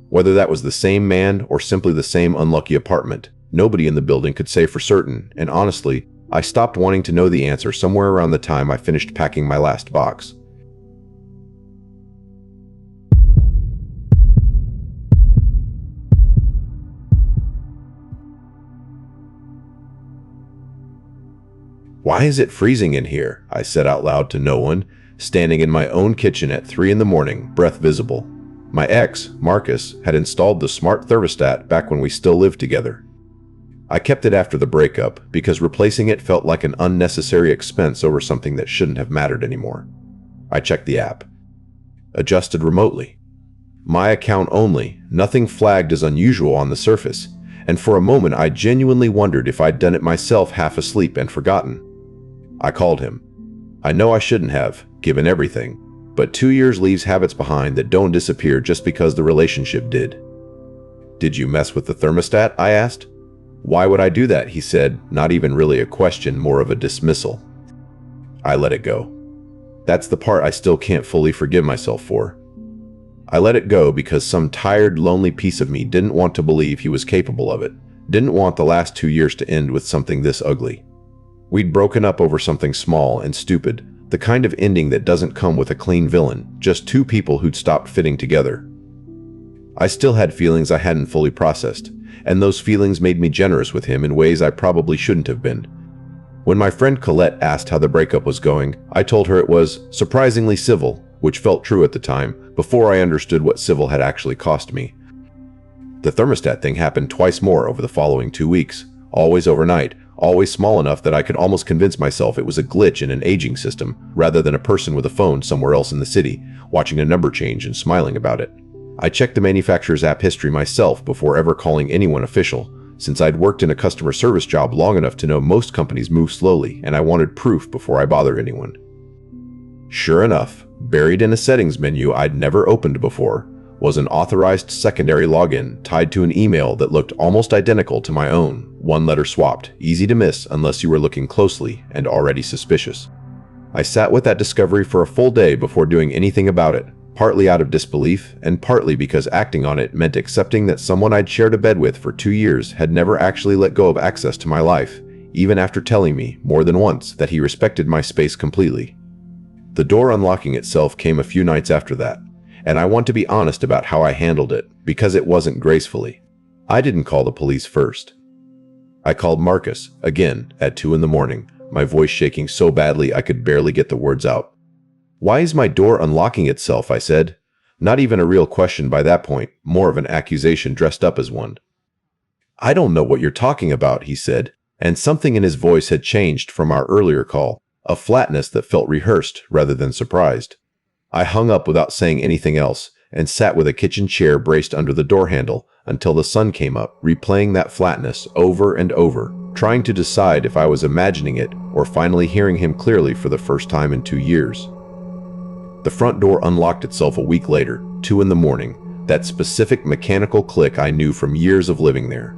Whether that was the same man or simply the same unlucky apartment, nobody in the building could say for certain, and honestly, I stopped wanting to know the answer somewhere around the time I finished packing my last box. Why is it freezing in here? I said out loud to no one, standing in my own kitchen at 3 a.m, breath visible. My ex, Marcus, had installed the smart thermostat back when we still lived together. I kept it after the breakup because replacing it felt like an unnecessary expense over something that shouldn't have mattered anymore. I checked the app. Adjusted remotely. My account only, nothing flagged as unusual on the surface, and for a moment I genuinely wondered if I'd done it myself half asleep and forgotten. I called him. I know I shouldn't have, given everything, but 2 years leaves habits behind that don't disappear just because the relationship did. Did you mess with the thermostat? I asked. Why would I do that? He said, not even really a question, more of a dismissal. I let it go. That's the part I still can't fully forgive myself for. I let it go because some tired, lonely piece of me didn't want to believe he was capable of it, didn't want the last 2 years to end with something this ugly. We'd broken up over something small and stupid, the kind of ending that doesn't come with a clean villain, just two people who'd stopped fitting together. I still had feelings I hadn't fully processed, and those feelings made me generous with him in ways I probably shouldn't have been. When my friend Colette asked how the breakup was going, I told her it was surprisingly civil, which felt true at the time, before I understood what civil had actually cost me. The thermostat thing happened twice more over the following 2 weeks, always overnight, always small enough that I could almost convince myself it was a glitch in an aging system, rather than a person with a phone somewhere else in the city, watching a number change and smiling about it. I checked the manufacturer's app history myself before ever calling anyone official, since I'd worked in a customer service job long enough to know most companies move slowly, and I wanted proof before I bothered anyone. Sure enough, buried in a settings menu I'd never opened before, was an authorized secondary login tied to an email that looked almost identical to my own, one letter swapped, easy to miss unless you were looking closely and already suspicious. I sat with that discovery for a full day before doing anything about it, partly out of disbelief and partly because acting on it meant accepting that someone I'd shared a bed with for 2 years had never actually let go of access to my life, even after telling me, more than once, that he respected my space completely. The door unlocking itself came a few nights after that, and I want to be honest about how I handled it, because it wasn't gracefully. I didn't call the police first. I called Marcus, again, at 2 in the morning, my voice shaking so badly I could barely get the words out. "Why is my door unlocking itself?" I said. Not even a real question by that point, more of an accusation dressed up as one. "I don't know what you're talking about," he said, and something in his voice had changed from our earlier call, a flatness that felt rehearsed rather than surprised. I hung up without saying anything else, and sat with a kitchen chair braced under the door handle until the sun came up, replaying that flatness over and over, trying to decide if I was imagining it or finally hearing him clearly for the first time in 2 years. The front door unlocked itself a week later, 2 in the morning, that specific mechanical click I knew from years of living there.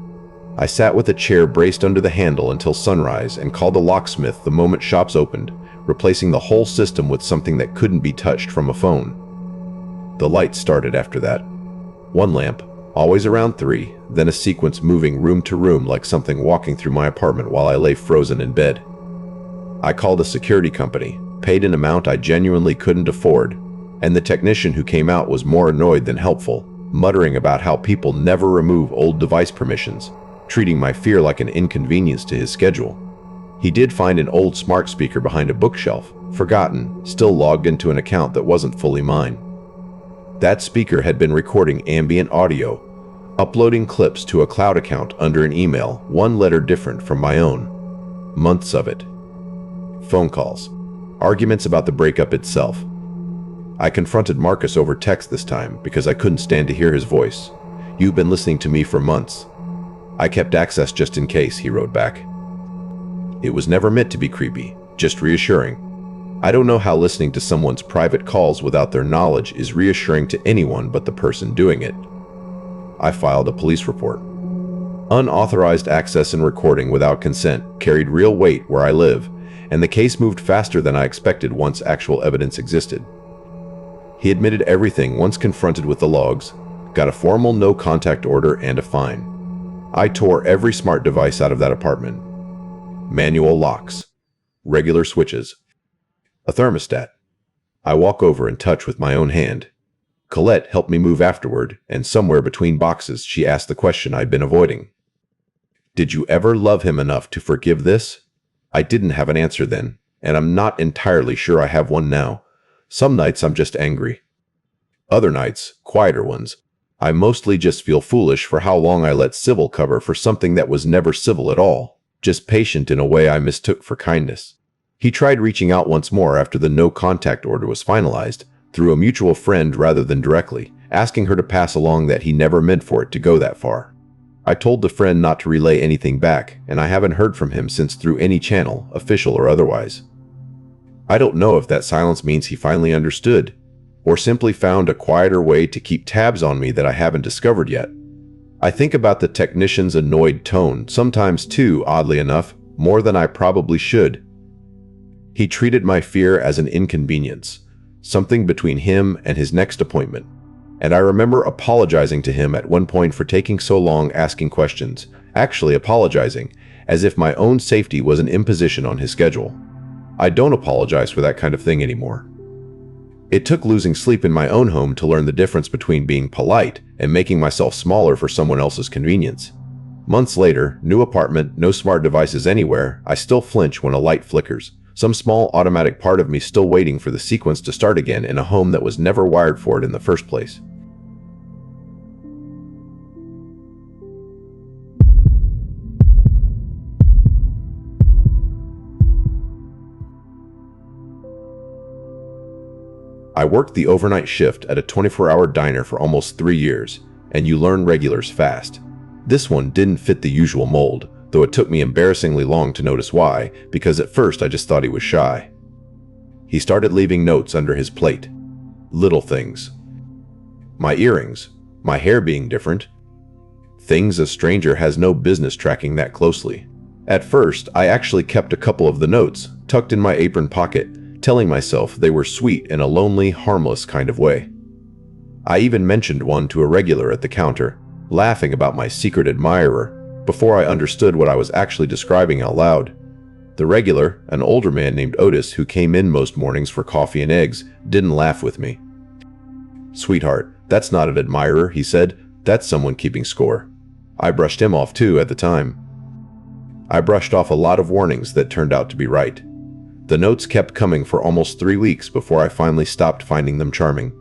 I sat with a chair braced under the handle until sunrise and called a locksmith the moment shops opened, replacing the whole system with something that couldn't be touched from a phone. The lights started after that. One lamp, always around 3, then a sequence moving room to room like something walking through my apartment while I lay frozen in bed. I called a security company, paid an amount I genuinely couldn't afford, and the technician who came out was more annoyed than helpful, muttering about how people never remove old device permissions, treating my fear like an inconvenience to his schedule. He did find an old smart speaker behind a bookshelf, forgotten, still logged into an account that wasn't fully mine. That speaker had been recording ambient audio, uploading clips to a cloud account under an email, one letter different from my own. Months of it. Phone calls. Arguments about the breakup itself. I confronted Marcus over text this time because I couldn't stand to hear his voice. "You've been listening to me for months." "I kept access just in case," he wrote back. It was never meant to be creepy, just reassuring. I don't know how listening to someone's private calls without their knowledge is reassuring to anyone but the person doing it. I filed a police report. Unauthorized access and recording without consent carried real weight where I live, and the case moved faster than I expected once actual evidence existed. He admitted everything once confronted with the logs, got a formal no-contact order and a fine. I tore every smart device out of that apartment. Manual locks. Regular switches. A thermostat. I walk over and touch with my own hand. Colette helped me move afterward, and somewhere between boxes she asked the question I'd been avoiding. "Did you ever love him enough to forgive this?" I didn't have an answer then, and I'm not entirely sure I have one now. Some nights I'm just angry. Other nights, quieter ones, I mostly just feel foolish for how long I let civil cover for something that was never civil at all, just patient in a way I mistook for kindness. He tried reaching out once more after the no-contact order was finalized, through a mutual friend rather than directly, asking her to pass along that he never meant for it to go that far. I told the friend not to relay anything back, and I haven't heard from him since through any channel, official or otherwise. I don't know if that silence means he finally understood, or simply found a quieter way to keep tabs on me that I haven't discovered yet. I think about the technician's annoyed tone, sometimes too, oddly enough, more than I probably should. He treated my fear as an inconvenience, something between him and his next appointment. And I remember apologizing to him at one point for taking so long asking questions, actually apologizing, as if my own safety was an imposition on his schedule. I don't apologize for that kind of thing anymore. It took losing sleep in my own home to learn the difference between being polite and making myself smaller for someone else's convenience. Months later, new apartment, no smart devices anywhere, I still flinch when a light flickers. Some small automatic part of me still waiting for the sequence to start again in a home that was never wired for it in the first place. I worked the overnight shift at a 24-hour diner for almost 3 years, and you learn regulars fast. This one didn't fit the usual mold, though it took me embarrassingly long to notice why, because at first I just thought he was shy. He started leaving notes under his plate. Little things. My earrings, my hair being different. Things a stranger has no business tracking that closely. At first, I actually kept a couple of the notes, tucked in my apron pocket, telling myself they were sweet in a lonely, harmless kind of way. I even mentioned one to a regular at the counter, laughing about my secret admirer, before I understood what I was actually describing out loud. The regular, an older man named Otis who came in most mornings for coffee and eggs, didn't laugh with me. "Sweetheart, that's not an admirer," he said. "That's someone keeping score." I brushed him off too at the time. I brushed off a lot of warnings that turned out to be right. The notes kept coming for almost 3 weeks before I finally stopped finding them charming.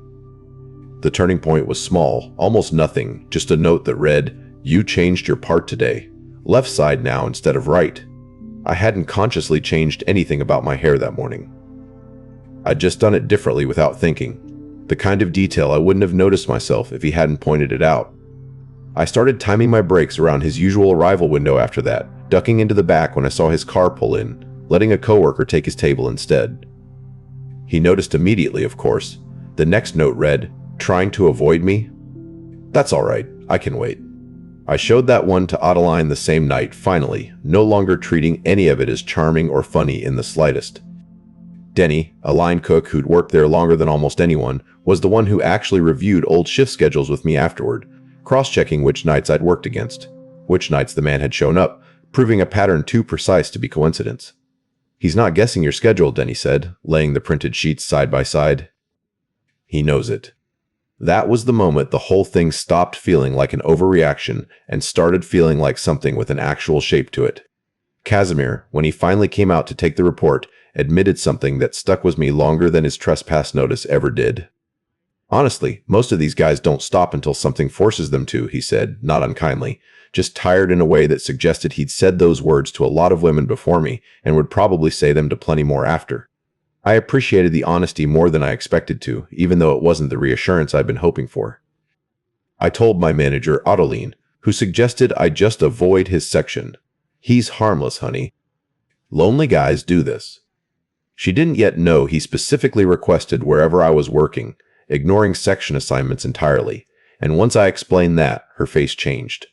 The turning point was small, almost nothing, just a note that read, "You changed your part today. Left side now instead of right." I hadn't consciously changed anything about my hair that morning. I'd just done it differently without thinking. The kind of detail I wouldn't have noticed myself if he hadn't pointed it out. I started timing my brakes around his usual arrival window after that, ducking into the back when I saw his car pull in, letting a coworker take his table instead. He noticed immediately, of course. The next note read, "Trying to avoid me?" "That's all right. I can wait." I showed that one to Adeline the same night, finally, no longer treating any of it as charming or funny in the slightest. Denny, a line cook who'd worked there longer than almost anyone, was the one who actually reviewed old shift schedules with me afterward, cross-checking which nights I'd worked against, which nights the man had shown up, proving a pattern too precise to be coincidence. "He's not guessing your schedule," Denny said, laying the printed sheets side by side. "He knows it." That was the moment the whole thing stopped feeling like an overreaction and started feeling like something with an actual shape to it. Casimir, when he finally came out to take the report, admitted something that stuck with me longer than his trespass notice ever did. "Honestly, most of these guys don't stop until something forces them to," he said, not unkindly, just tired in a way that suggested he'd said those words to a lot of women before me and would probably say them to plenty more after. I appreciated the honesty more than I expected to, even though it wasn't the reassurance I'd been hoping for. I told my manager, Adeline, who suggested I just avoid his section. "He's harmless, honey. Lonely guys do this." She didn't yet know he specifically requested wherever I was working, ignoring section assignments entirely, and once I explained that, her face changed.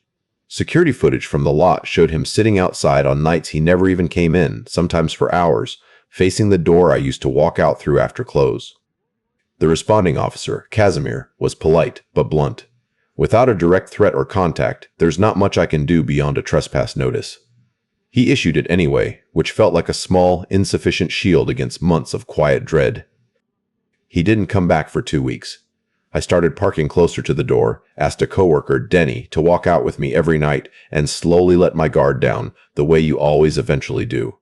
Security footage from the lot showed him sitting outside on nights he never even came in, sometimes for hours, facing the door I used to walk out through after close. The responding officer, Casimir, was polite but blunt. "Without a direct threat or contact, there's not much I can do beyond a trespass notice." He issued it anyway, which felt like a small, insufficient shield against months of quiet dread. He didn't come back for 2 weeks. I started parking closer to the door, asked a coworker, Denny, to walk out with me every night, and slowly let my guard down, the way you always eventually do.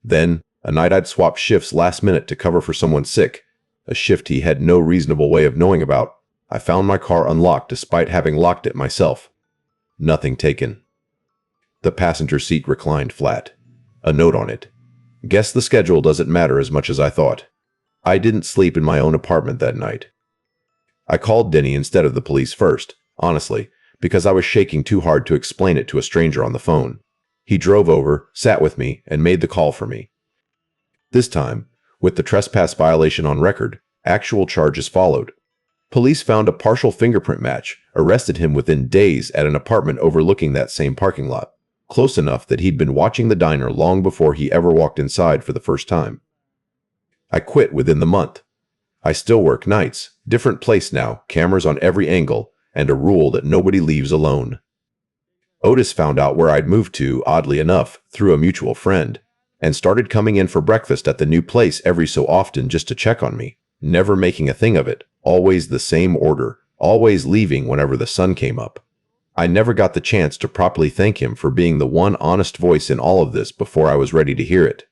Then, a night I'd swapped shifts last minute to cover for someone sick, a shift he had no reasonable way of knowing about, I found my car unlocked despite having locked it myself. Nothing taken. The passenger seat reclined flat. A note on it. "Guess the schedule doesn't matter as much as I thought." I didn't sleep in my own apartment that night. I called Denny instead of the police first, honestly, because I was shaking too hard to explain it to a stranger on the phone. He drove over, sat with me, and made the call for me. This time, with the trespass violation on record, actual charges followed. Police found a partial fingerprint match, arrested him within days at an apartment overlooking that same parking lot, close enough that he'd been watching the diner long before he ever walked inside for the first time. I quit within the month. I still work nights, different place now, cameras on every angle, and a rule that nobody leaves alone. Otis found out where I'd moved to, oddly enough, through a mutual friend, and started coming in for breakfast at the new place every so often just to check on me, never making a thing of it, always the same order, always leaving whenever the sun came up. I never got the chance to properly thank him for being the one honest voice in all of this before I was ready to hear it.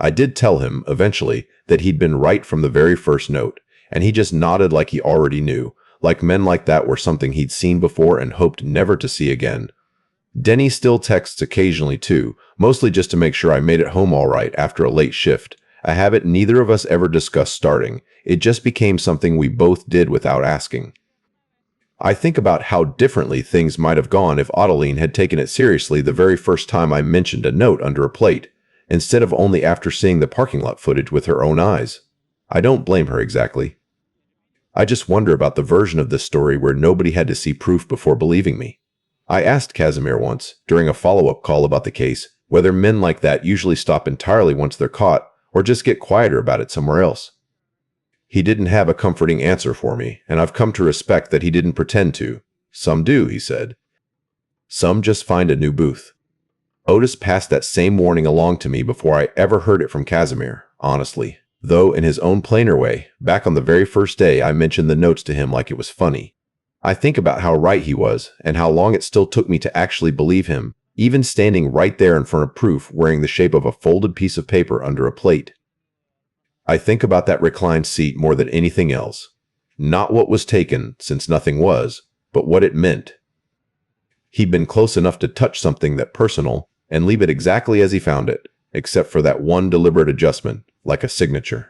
I did tell him, eventually, that he'd been right from the very first note, and he just nodded like he already knew, like men like that were something he'd seen before and hoped never to see again. Denny still texts occasionally too, mostly just to make sure I made it home all right after a late shift, a habit neither of us ever discussed starting. It just became something we both did without asking. I think about how differently things might have gone if Adeline had taken it seriously the very first time I mentioned a note under a plate, instead of only after seeing the parking lot footage with her own eyes. I don't blame her exactly. I just wonder about the version of this story where nobody had to see proof before believing me. I asked Casimir once, during a follow-up call about the case, whether men like that usually stop entirely once they're caught, or just get quieter about it somewhere else. He didn't have a comforting answer for me, and I've come to respect that he didn't pretend to. "Some do," he said. "Some just find a new booth." Otis passed that same warning along to me before I ever heard it from Casimir, honestly. Though in his own plainer way, back on the very first day I mentioned the notes to him like it was funny. I think about how right he was, and how long it still took me to actually believe him, even standing right there in front of proof wearing the shape of a folded piece of paper under a plate. I think about that reclined seat more than anything else. Not what was taken, since nothing was, but what it meant. He'd been close enough to touch something that personal, and leave it exactly as he found it, except for that one deliberate adjustment, like a signature.